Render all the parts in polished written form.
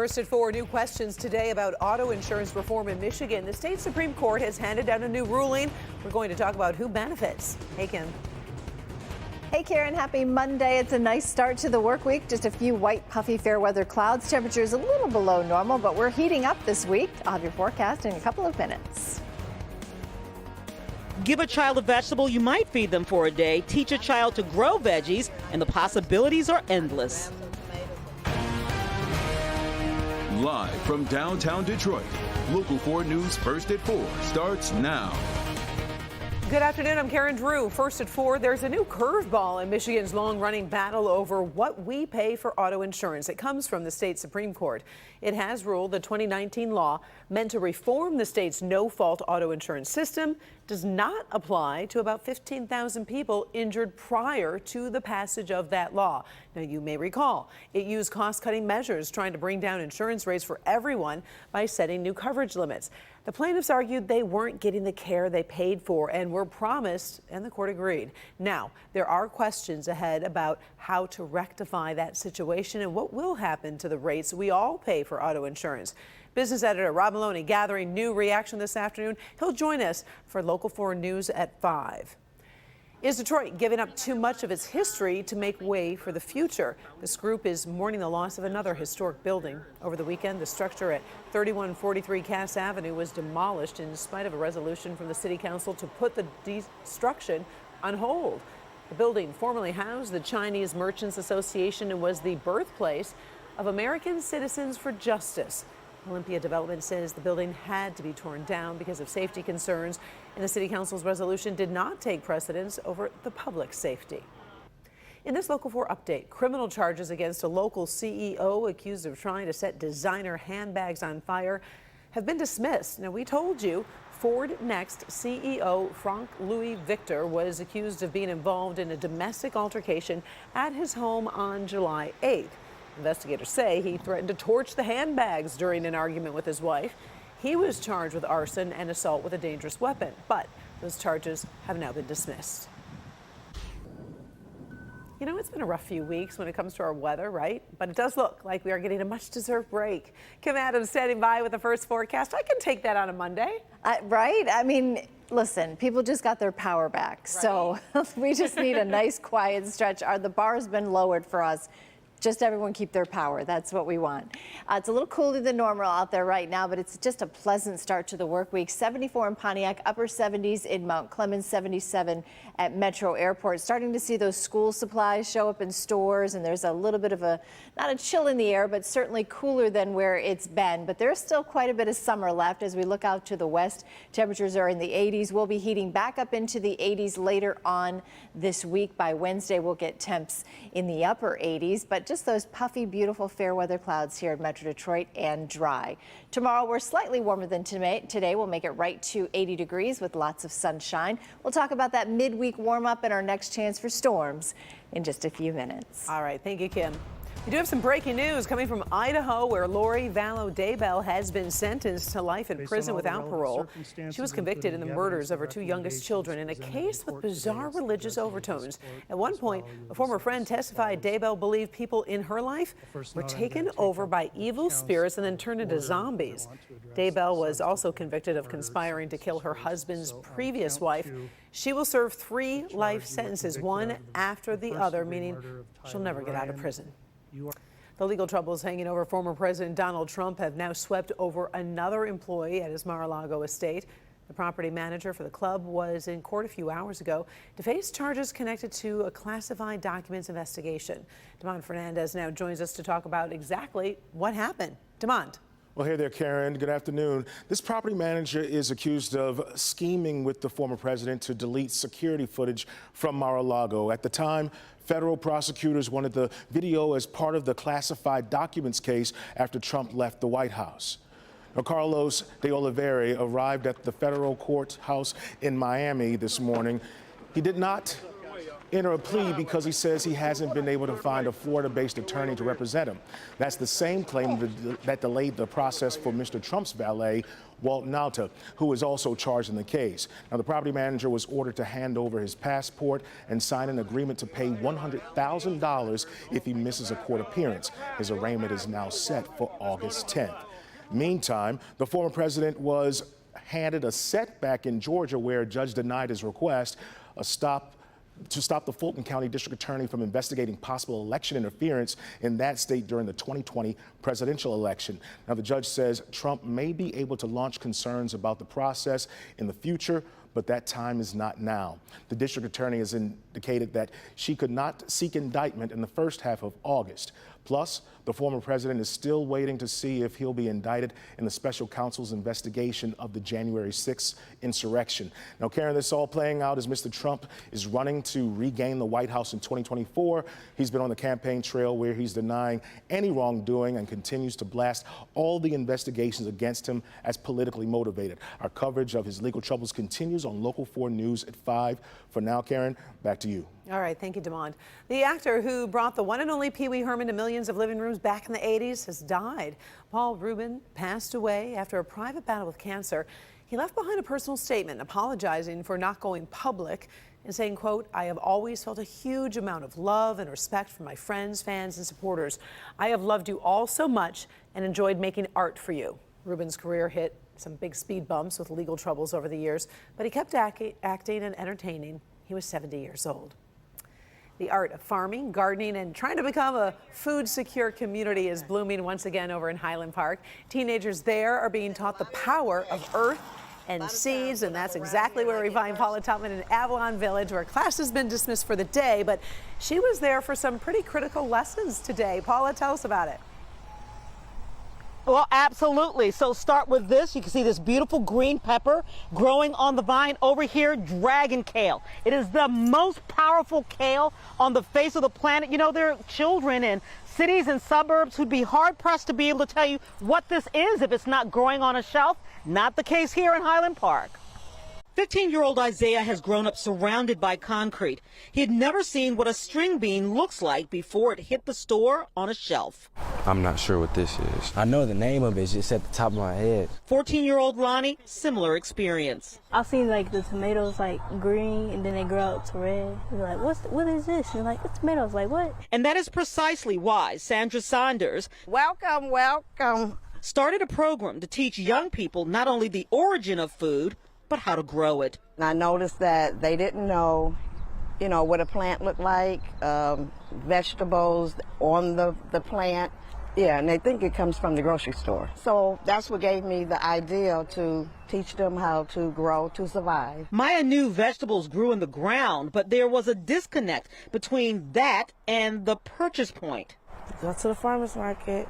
First at 4, new questions today about auto insurance reform in Michigan. The state Supreme Court has handed down a new ruling. We're going to talk about who benefits. Hey, Kim. Hey, Karen. Happy Monday. It's a nice start to the work week. Just a few white, puffy, fair weather clouds. Temperatures a little below normal, but we're heating up this week. I'll have your forecast in a couple of minutes. Give a child a vegetable you might feed them for a day. Teach a child to grow veggies, and the possibilities are endless. Live from downtown Detroit, Local 4 News First at 4 starts now. Good afternoon, I'm Karen Drew. First at 4, there's a new curveball in Michigan's long-running battle over what we pay for auto insurance. It comes from the state Supreme Court. It has ruled the 2019 law meant to reform the state's no-fault auto insurance system does not apply to about 15,000 people injured prior to the passage of that law. Now, you may recall, it used cost-cutting measures trying to bring down insurance rates for everyone by setting new coverage limits. The plaintiffs argued they weren't getting the care they paid for and were promised, and the court agreed. Now, there are questions ahead about how to rectify that situation and what will happen to the rates we all pay for auto insurance. Business editor Rob Maloney gathering new reaction this afternoon. He'll join us for Local 4 News at 5. Is Detroit giving up too much of its history to make way for the future? This group is mourning the loss of another historic building. Over the weekend, the structure at 3143 Cass Avenue was demolished in spite of a resolution from the City Council to put the destruction on hold. The building formerly housed the Chinese Merchants Association and was the birthplace of American Citizens for Justice. Olympia Development says the building had to be torn down because of safety concerns, and the City Council's resolution did not take precedence over the public's safety. In this Local 4 update, criminal charges against a local CEO accused of trying to set designer handbags on fire have been dismissed. Now, we told you Ford Next CEO Frank Louis Victor was accused of being involved in a domestic altercation at his home on July 8th. Investigators say he threatened to torch the handbags during an argument with his wife. He was charged with arson and assault with a dangerous weapon, but those charges have now been dismissed. You know, it's been a rough few weeks when it comes to our weather, right? But it does look like we are getting a much-deserved break. Kim Adams standing by with the first forecast. I can take that on a Monday. Right? I mean, listen, people just got their power back. Right. So we just need a nice, quiet stretch. The bar's been lowered for us. Just everyone keep their power. That's what we want. It's a little cooler than normal out there right now, but it's just a pleasant start to the work week. 74 in Pontiac, upper 70s in Mount Clemens, 77 at Metro Airport. Starting to see those school supplies show up in stores, and there's a little bit of not a chill in the air, but certainly cooler than where it's been. But there's still quite a bit of summer left as we look out to the west. Temperatures are in the 80s. We'll be heating back up into the 80s later on this week. By Wednesday, we'll get temps in the upper 80s, but just those puffy, beautiful, fair weather clouds here in Metro Detroit and dry. Tomorrow, we're slightly warmer than today. We'll make it right to 80 degrees with lots of sunshine. We'll talk about that midweek warm up and our next chance for storms in just a few minutes. All right. Thank you, Kim. We do have some breaking news coming from Idaho, where Lori Vallow Daybell has been sentenced to life in prison without parole. She was convicted in the murders of her two youngest children in a case with bizarre religious overtones. At one point, a former friend testified Daybell believed people in her life were taken over by evil spirits and then turned into zombies. Daybell was also convicted of conspiring to kill her husband's previous wife. She will serve 3 life sentences, one after the other, meaning she'll never get out of prison. The legal troubles hanging over former President Donald Trump have now swept over another employee at his Mar-a-Lago estate. The property manager for the club was in court a few hours ago to face charges connected to a classified documents investigation. Demond Fernandez now joins us to talk about exactly what happened. Demond. Well, hey there, Karen. Good afternoon. This property manager is accused of scheming with the former president to delete security footage from Mar-a-Lago. At the time, federal prosecutors wanted the video as part of the classified documents case after Trump left the White House. Now, Carlos de Oliveira arrived at the federal courthouse in Miami this morning. He did not enter a plea because he says he hasn't been able to find a Florida-based attorney to represent him. That's the same claim that delayed the process for Mr. Trump's valet, Walt Nauta, who is also charged in the case. Now, the property manager was ordered to hand over his passport and sign an agreement to pay $100,000 if he misses a court appearance. His arraignment is now set for August 10th. Meantime, the former president was handed a setback in Georgia where a judge denied his request to stop the Fulton County District Attorney from investigating possible election interference in that state during the 2020 presidential election. Now, the judge says Trump may be able to launch concerns about the process in the future, but that time is not now. The district attorney has indicated that she could not seek indictment in the first half of August. Plus, the former president is still waiting to see if he'll be indicted in the special counsel's investigation of the January 6th insurrection. Now, Karen, this is all playing out as Mr. Trump is running to regain the White House in 2024. He's been on the campaign trail where he's denying any wrongdoing and continues to blast all the investigations against him as politically motivated. Our coverage of his legal troubles continues on Local 4 News at 5. For now, Karen, back to you. All right, thank you, Demond. The actor who brought the one and only Wee Herman to millions of living rooms back in the 80s has died. Paul Rubin passed away after a private battle with cancer. He left behind a personal statement apologizing for not going public and saying, quote, "I have always felt a huge amount of love and respect from my friends, fans, and supporters. I have loved you all so much and enjoyed making art for you." Rubin's career hit some big speed bumps with legal troubles over the years, but he kept acting and entertaining. He was 70 years old. The art of farming, gardening, and trying to become a food-secure community is blooming once again over in Highland Park. Teenagers there are being taught the power of earth and seeds, and that's exactly where we find Paula Tutman in Avalon Village, where class has been dismissed for the day, but she was there for some pretty critical lessons today. Paula, tell us about it. Well, absolutely. So start with this. You can see this beautiful green pepper growing on the vine. Over here, dragon kale. It is the most powerful kale on the face of the planet. You know, there are children in cities and suburbs who'd be hard-pressed to be able to tell you what this is if it's not growing on a shelf. Not the case here in Highland Park. 15-year-old Isaiah has grown up surrounded by concrete. He had never seen what a string bean looks like before it hit the store on a shelf. I'm not sure what this is. I know the name of it, it's just at the top of my head. 14-year-old Lonnie, similar experience. I've seen like the tomatoes like green and then they grow out to red. You're like, what is this? You're like, it's tomatoes. Like, what? And that is precisely why Sandra Saunders welcome started a program to teach young people not only the origin of food, but how to grow it. And I noticed that they didn't know, what a plant looked like, vegetables on the plant. Yeah, and they think it comes from the grocery store. So that's what gave me the idea to teach them how to grow to survive. Maya knew vegetables grew in the ground, but there was a disconnect between that and the purchase point. Go to the farmer's market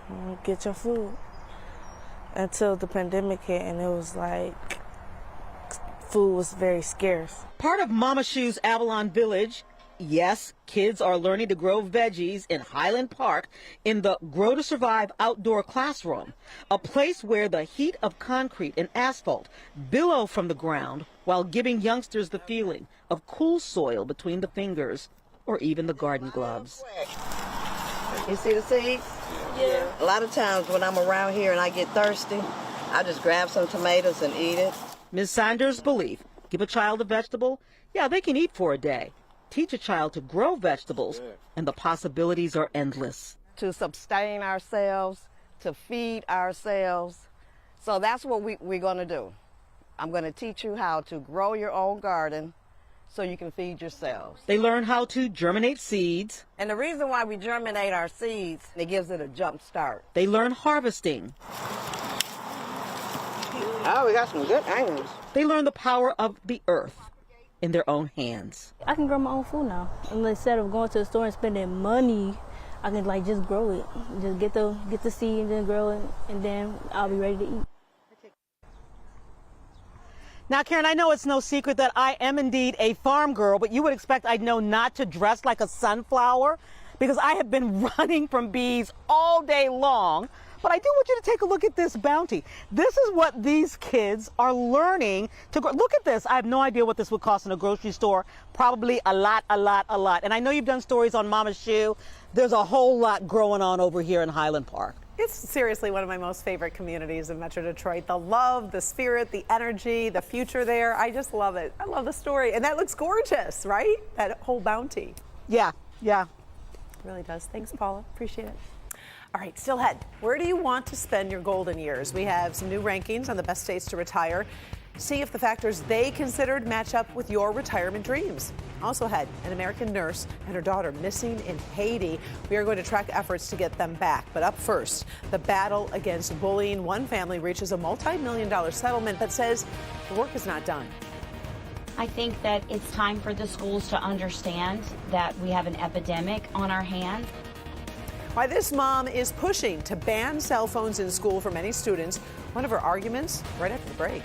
and get your food. Until the pandemic hit and it was like, food was very scarce. Part of Mama Shoe's Avalon Village, yes, kids are learning to grow veggies in Highland Park in the Grow to Survive outdoor classroom, a place where the heat of concrete and asphalt billow from the ground while giving youngsters the feeling of cool soil between the fingers or even the garden gloves. You see the seeds? Yeah. A lot of times when I'm around here and I get thirsty, I just grab some tomatoes and eat it. Ms. Sanders' belief, give a child a vegetable, yeah, they can eat for a day. Teach a child to grow vegetables, and the possibilities are endless. To sustain ourselves, to feed ourselves. So that's what we're going to do. I'm going to teach you how to grow your own garden so you can feed yourselves. They learn how to germinate seeds. And the reason why we germinate our seeds, it gives it a jump start. They learn harvesting. Oh, we got some good angles. They learn the power of the earth in their own hands. I can grow my own food now. And instead of going to the store and spending money, I can like just grow it. Just get the seed and then grow it, and then I'll be ready to eat. Now, Karen, I know it's no secret that I am indeed a farm girl, but you would expect I'd know not to dress like a sunflower because I have been running from bees all day long. But I do want you to take a look at this bounty. This is what these kids are learning to grow. Look at this. I have no idea what this would cost in a grocery store. Probably a lot. And I know you've done stories on Mama's Shoe. There's a whole lot growing on over here in Highland Park. It's seriously one of my most favorite communities in Metro Detroit. The love, the spirit, the energy, the future there. I just love it. I love the story. And that looks gorgeous, right? That whole bounty. Yeah. It really does. Thanks, Paula. Appreciate it. All right, still ahead. Where do you want to spend your golden years? We have some new rankings on the best states to retire. See if the factors they considered match up with your retirement dreams. Also ahead, an American nurse and her daughter missing in Haiti. We are going to track efforts to get them back. But up first, the battle against bullying. One family reaches a multi-million-dollar settlement but says the work is not done. I think that it's time for the schools to understand that we have an epidemic on our hands. Why this mom is pushing to ban cell phones in school for many students. One of her arguments right after the break.